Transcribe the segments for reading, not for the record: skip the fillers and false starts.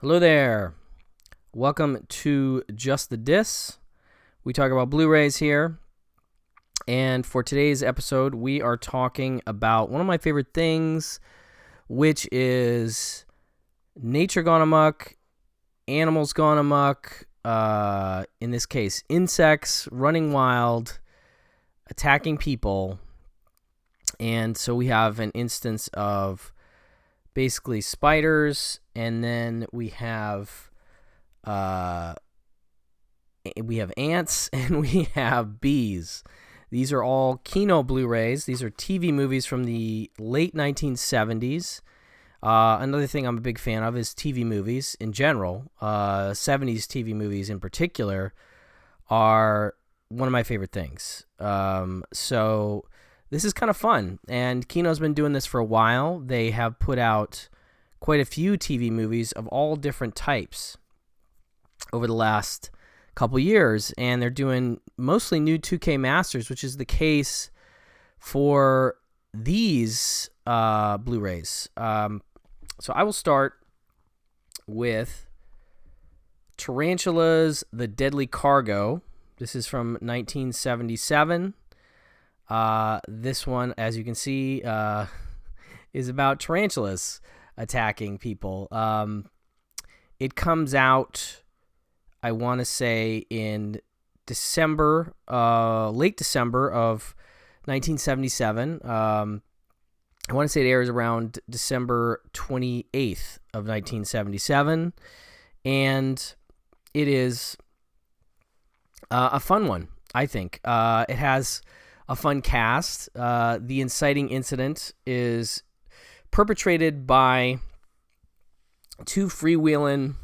Hello there. Welcome to Just the Dis. We talk about Blu-rays here. And for today's episode, we are talking about one of my favorite things, which is nature gone amok, animals gone amok, in this case, insects running wild, attacking people. And so we have an instance of basically spiders, and then we have ants, and we have bees. These are all Kino Blu-rays. These are TV movies from the late 1970s. Another thing I'm a big fan of is TV movies in general. 70s TV movies in particular are one of my favorite things. So this is kind of fun, and Kino's been doing this for a while. They have put out quite a few TV movies of all different types over the last couple years, and they're doing mostly new 2K masters, which is the case for these Blu-rays. So I will start with Tarantulas, The Deadly Cargo. This is from 1977. This one, as you can see, is about tarantulas attacking people. It comes out, I want to say, in December, late December of 1977. I want to say it airs around December 28th of 1977, and it is a fun one, I think. It has a fun cast. The inciting incident is perpetrated by two freewheeling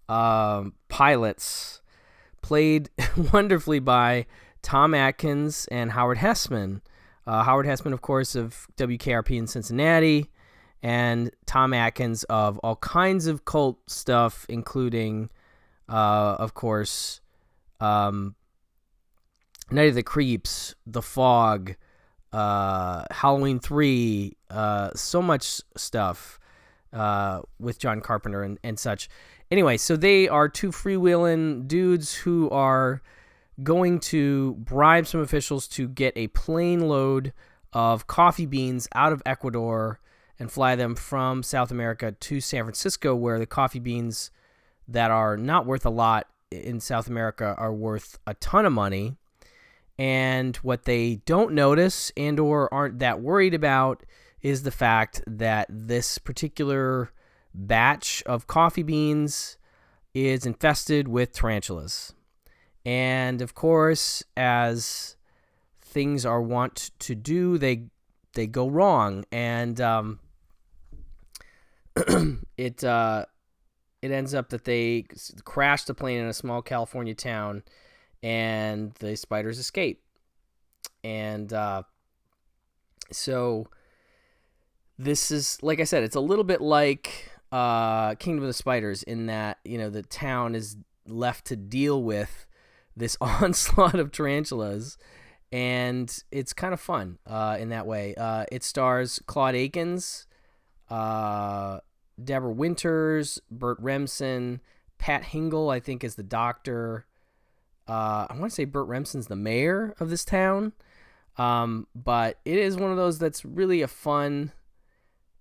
pilots, played wonderfully by Tom Atkins and Howard Hessman. Howard Hessman, of course, of WKRP in Cincinnati, and Tom Atkins of all kinds of cult stuff, including, of course, Night of the Creeps, The Fog, Halloween 3, so much stuff with John Carpenter and such. Anyway, so they are two freewheeling dudes who are going to bribe some officials to get a plane load of coffee beans out of Ecuador and fly them from South America to San Francisco, where the coffee beans that are not worth a lot in South America are worth a ton of money. And what they don't notice and or aren't that worried about is the fact that this particular batch of coffee beans is infested with tarantulas. And of course, as things are wont to do, they go wrong, and it ends up that they crash the plane in a small California town, and the spiders escape. And so this is, like I said, it's a little bit like Kingdom of the Spiders, in that, the town is left to deal with this onslaught of tarantulas, and it's kind of fun in that way. It stars Claude Akins, Deborah Winters, Burt Remsen, Pat Hingle, I think, is the doctor. I want to say Burt Remsen's the mayor of this town, but it is one of those that's really a fun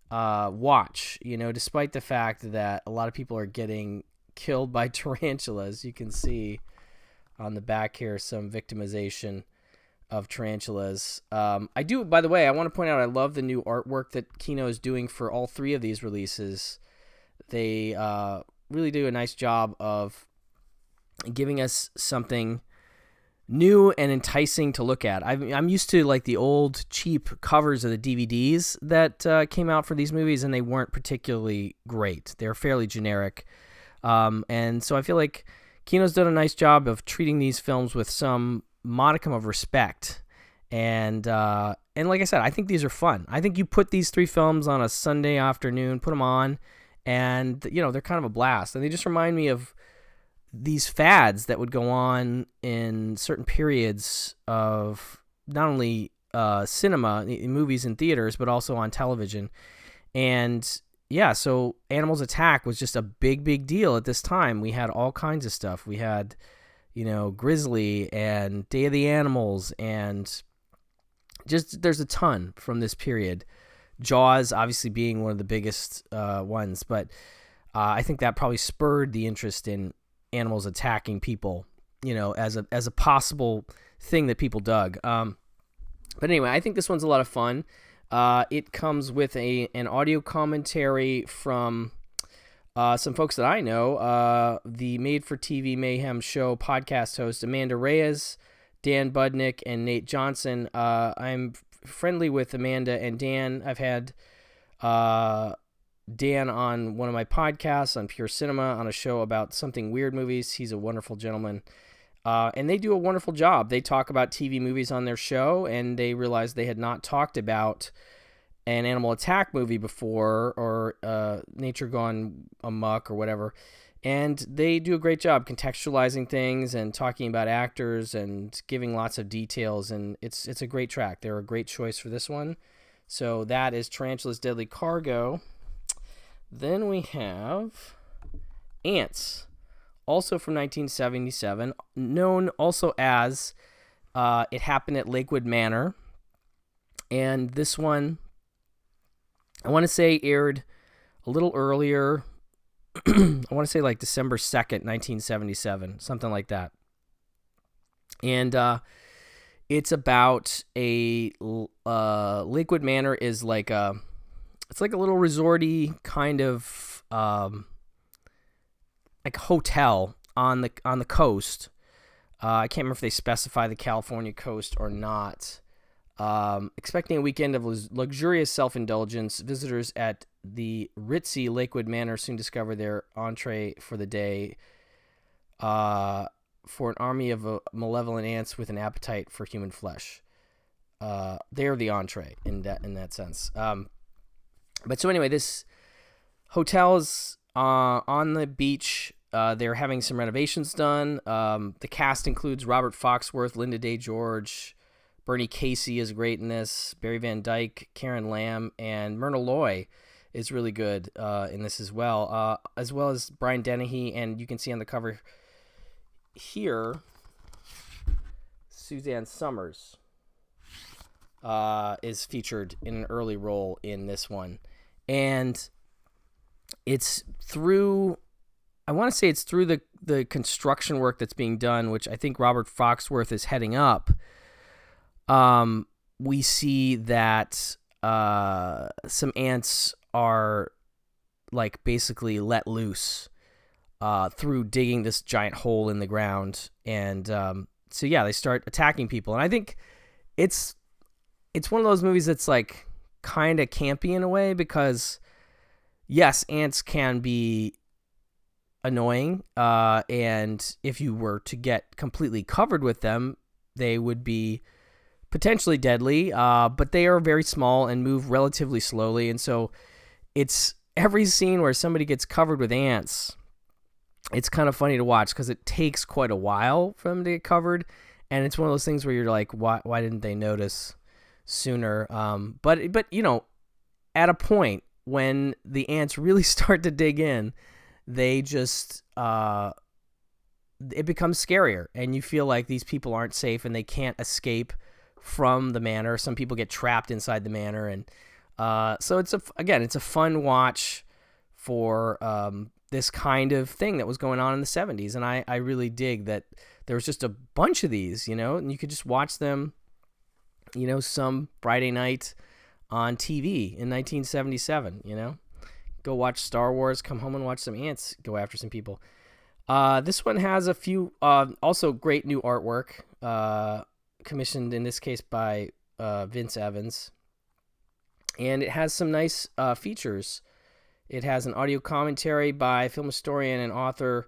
watch, despite the fact that a lot of people are getting killed by tarantulas. You can see on the back here some victimization of tarantulas. I do, by the way, I want to point out, I love the new artwork that Kino is doing for all three of these releases. They really do a nice job of giving us something new and enticing to look at. I'm used to like the old cheap covers of the DVDs that came out for these movies, and they weren't particularly great. They're fairly generic. And so I feel like Kino's done a nice job of treating these films with some modicum of respect. And like I said, I think these are fun. I think you put these three films on a Sunday afternoon, put them on, and they're kind of a blast. And they just remind me of these fads that would go on in certain periods of not only cinema, movies in theaters, but also on television. And yeah, so Animals Attack was just a big deal at this time. We had all kinds of stuff. We had, Grizzly and Day of the Animals, and just there's a ton from this period. Jaws obviously being one of the biggest ones, but I think that probably spurred the interest in animals attacking people, as a possible thing that people dug. But anyway, I think this one's a lot of fun. It comes with an audio commentary from some folks that I know. The Made for TV Mayhem Show podcast host Amanda Reyes, Dan Budnick, and Nate Johnson. I'm friendly with Amanda and Dan. I've had Dan on one of my podcasts on Pure Cinema on a show about something weird movies. He's a wonderful gentleman. And they do a wonderful job. They talk about TV movies on their show, and they realized they had not talked about an Animal Attack movie before, or Nature Gone Amok or whatever. And they do a great job contextualizing things and talking about actors and giving lots of details. And it's a great track. They're a great choice for this one. So that is Tarantulas Deadly Cargo. Then we have Ants, also from 1977, known also as It Happened at Lakewood Manor. And this one, I want to say, aired a little earlier. I want to say like December 2nd, 1977, something like that. And it's about Lakewood Manor is like it's like a little resorty kind of like hotel on the coast. I can't remember if they specify the California coast or not. Expecting a weekend of luxurious self-indulgence, visitors at the ritzy Lakewood Manor soon discover their entree for the day for an army of malevolent ants with an appetite for human flesh. They're the entree in that sense. But so anyway, this hotel is on the beach. They're having some renovations done. The cast includes Robert Foxworth, Linda Day George, Bernie Casey is great in this, Barry Van Dyke, Karen Lamb, and Myrna Loy is really good in this as well as Brian Dennehy, and you can see on the cover here, Suzanne Summers is featured in an early role in this one. And it's through, I want to say it's through the construction work that's being done, which I think Robert Foxworth is heading up. We see that some ants are like basically let loose through digging this giant hole in the ground. And so, yeah, they start attacking people. And I think it's one of those movies that's like kind of campy in a way because, yes, ants can be annoying. And if you were to get completely covered with them, they would be potentially deadly, but they are very small and move relatively slowly. And so it's every scene where somebody gets covered with ants, it's kind of funny to watch because it takes quite a while for them to get covered. And it's one of those things where you're like, why didn't they notice sooner? But at a point when the ants really start to dig in, they just, it becomes scarier and you feel like these people aren't safe and they can't escape from the manor. Some people get trapped inside the manor, and so it's a fun watch for this kind of thing that was going on in the 70s, and I really dig that there was just a bunch of these, and you could just watch them, some Friday night on TV in 1977. Go watch Star Wars, come home and watch some ants go after some people. This one has a few also great new artwork, commissioned in this case by Vince Evans, and it has some nice features. It has an audio commentary by film historian and author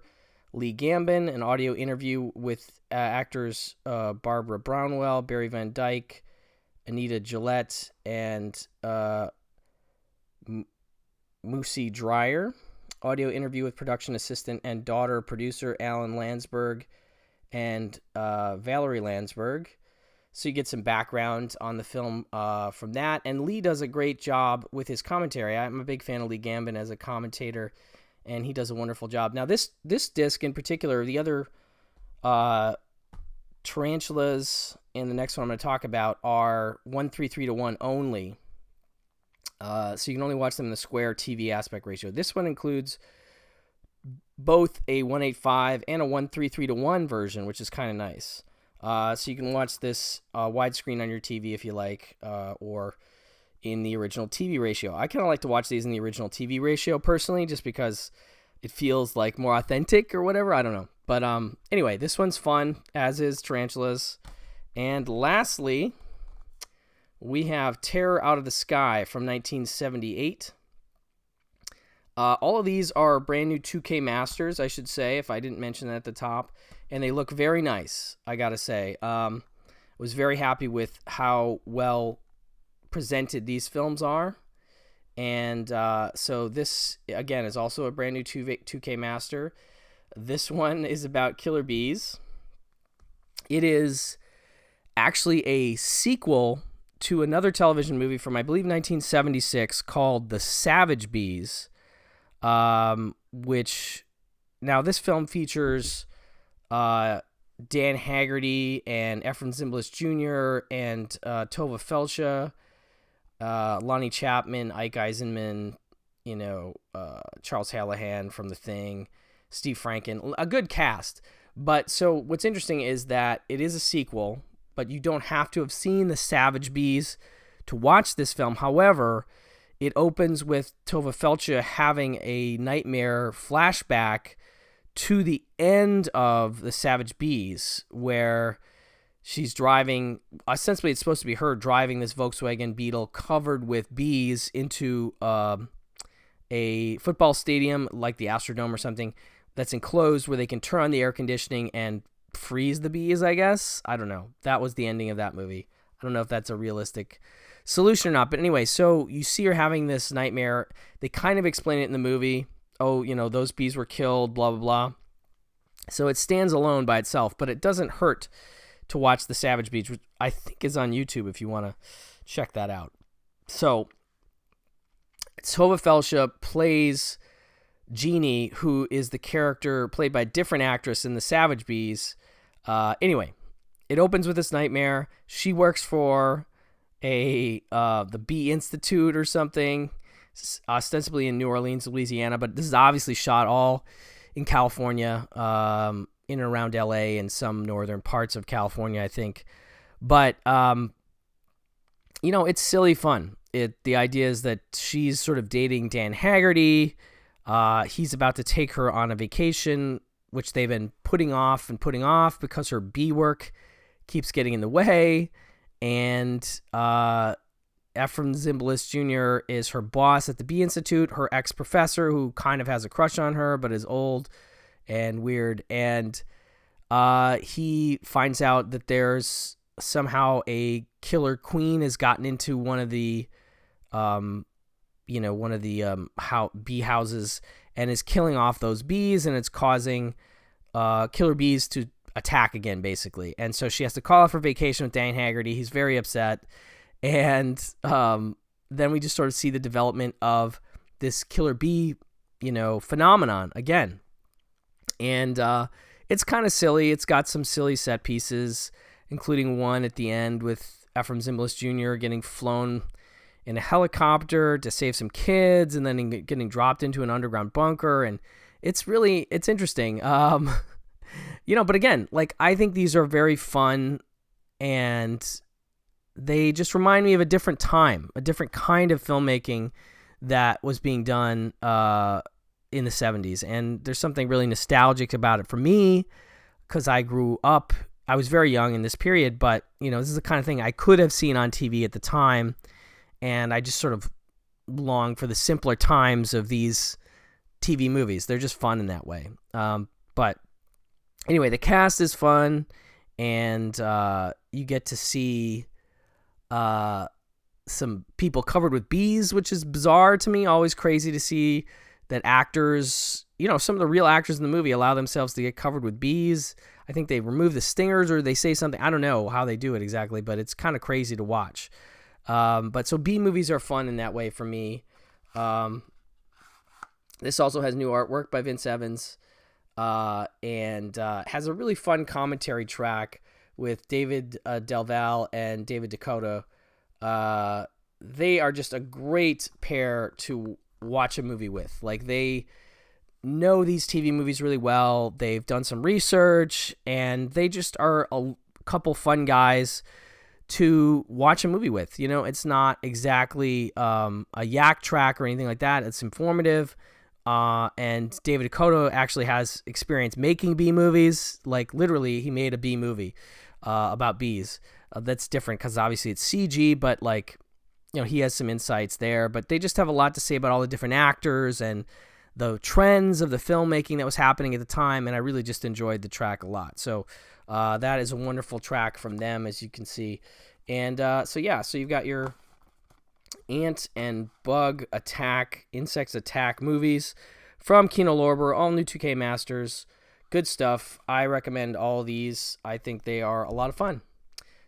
Lee Gambin, an audio interview with actors Barbara Brownwell, Barry Van Dyke, Anita Gillette, and Moosey Dreyer, audio interview with production assistant and daughter producer Alan Landsberg and Valerie Landsberg. so you get some background on the film from that. And Lee does a great job with his commentary. I'm a big fan of Lee Gambin as a commentator, and he does a wonderful job. Now, this disc in particular, the other Tarantulas and the next one I'm going to talk about are 1:33:1 only. So you can only watch them in the square TV aspect ratio. This one includes both a 1:8:5 and a 1:33:1 version, which is kind of nice. So you can watch this widescreen on your TV if you like, or in the original TV ratio. I kind of like to watch these in the original TV ratio personally, just because it feels like more authentic or whatever. I don't know. But anyway, this one's fun, as is Tarantulas. And lastly, we have Terror Out of the Sky from 1978. All of these are brand new 2K masters, I should say, if I didn't mention that at the top. And they look very nice, I gotta say. Was very happy with how well presented these films are. And so this, again, is also a brand new 2K master. This one is about killer bees. It is actually a sequel to another television movie from, I believe, 1976 called The Savage Bees, which, now this film features Dan Haggerty and Efrem Zimbalist Jr. and Tova Feldsha, Lonnie Chapman, Ike Eisenman, Charles Hallahan from The Thing, Steve Franken, a good cast. But so what's interesting is that it is a sequel, but you don't have to have seen The Savage Bees to watch this film. However, it opens with Tova Feldsha having a nightmare flashback to the end of The Savage Bees, where she's driving, ostensibly it's supposed to be her driving this Volkswagen Beetle covered with bees into a football stadium like the Astrodome or something that's enclosed, where they can turn on the air conditioning and freeze the bees, I guess. I don't know. That was the ending of that movie. I don't know if that's a realistic solution or not. But anyway, so you see her having this nightmare. They kind of explain it in the movie. Oh, those bees were killed, blah, blah, blah. So it stands alone by itself, but it doesn't hurt to watch The Savage Bees, which I think is on YouTube if you want to check that out. So Tova Feldsha plays Jeannie, who is the character played by a different actress in The Savage Bees. Anyway, it opens with this nightmare. She works for the Bee Institute or something, ostensibly in New Orleans, Louisiana, but this is obviously shot all in California, in and around LA and some northern parts of California, I think. But it's silly fun. The idea is that she's sort of dating Dan Haggerty. He's about to take her on a vacation, which they've been putting off because her bee work keeps getting in the way. And Efrem Zimbalist Jr. is her boss at the Bee Institute, her ex-professor who kind of has a crush on her but is old and weird. And he finds out that there's somehow a killer queen has gotten into one of the bee houses and is killing off those bees, and it's causing killer bees to attack again, basically. And so she has to call off her vacation with Dan Haggerty. He's very upset. And then we just sort of see the development of this killer bee, phenomenon again. And it's kind of silly. It's got some silly set pieces, including one at the end with Efrem Zimbalist Jr. getting flown in a helicopter to save some kids and then getting dropped into an underground bunker. And it's interesting. But again, I think these are very fun, and they just remind me of a different time, a different kind of filmmaking that was being done in the 70s. And there's something really nostalgic about it for me, because I grew up, I was very young in this period, but, this is the kind of thing I could have seen on TV at the time. And I just sort of long for the simpler times of these TV movies. They're just fun in that way. But anyway, the cast is fun, and you get to see some people covered with bees, which is bizarre to me. Always crazy to see that actors, some of the real actors in the movie allow themselves to get covered with bees. I think they remove the stingers or they say something. I don't know how they do it exactly, but it's kind of crazy to watch. But so B movies are fun in that way for me. This also has new artwork by Vince Evans, and has a really fun commentary track with David Del Valle and David Dakota. They are just a great pair to watch a movie with. Like, they know these TV movies really well. They've done some research, and they just are a couple fun guys to watch a movie with. You know, it's not exactly a yak track or anything like that. It's informative. And David Dakota actually has experience making B movies. Like, literally, he made a B movie about bees. That's different because obviously it's CG, but like, you know, he has some insights there. But they just have a lot to say about all the different actors and the trends of the filmmaking that was happening at the time, and I really just enjoyed the track a lot. So that is a wonderful track from them, as you can see. And so you've got your ant and bug attack, insects attack movies from Kino Lorber, all new 2K masters. Good stuff. I recommend all these. I think they are a lot of fun.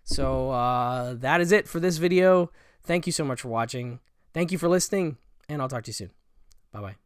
So that is it for this video. Thank you so much for watching. Thank you for listening, and I'll talk to you soon. Bye-bye.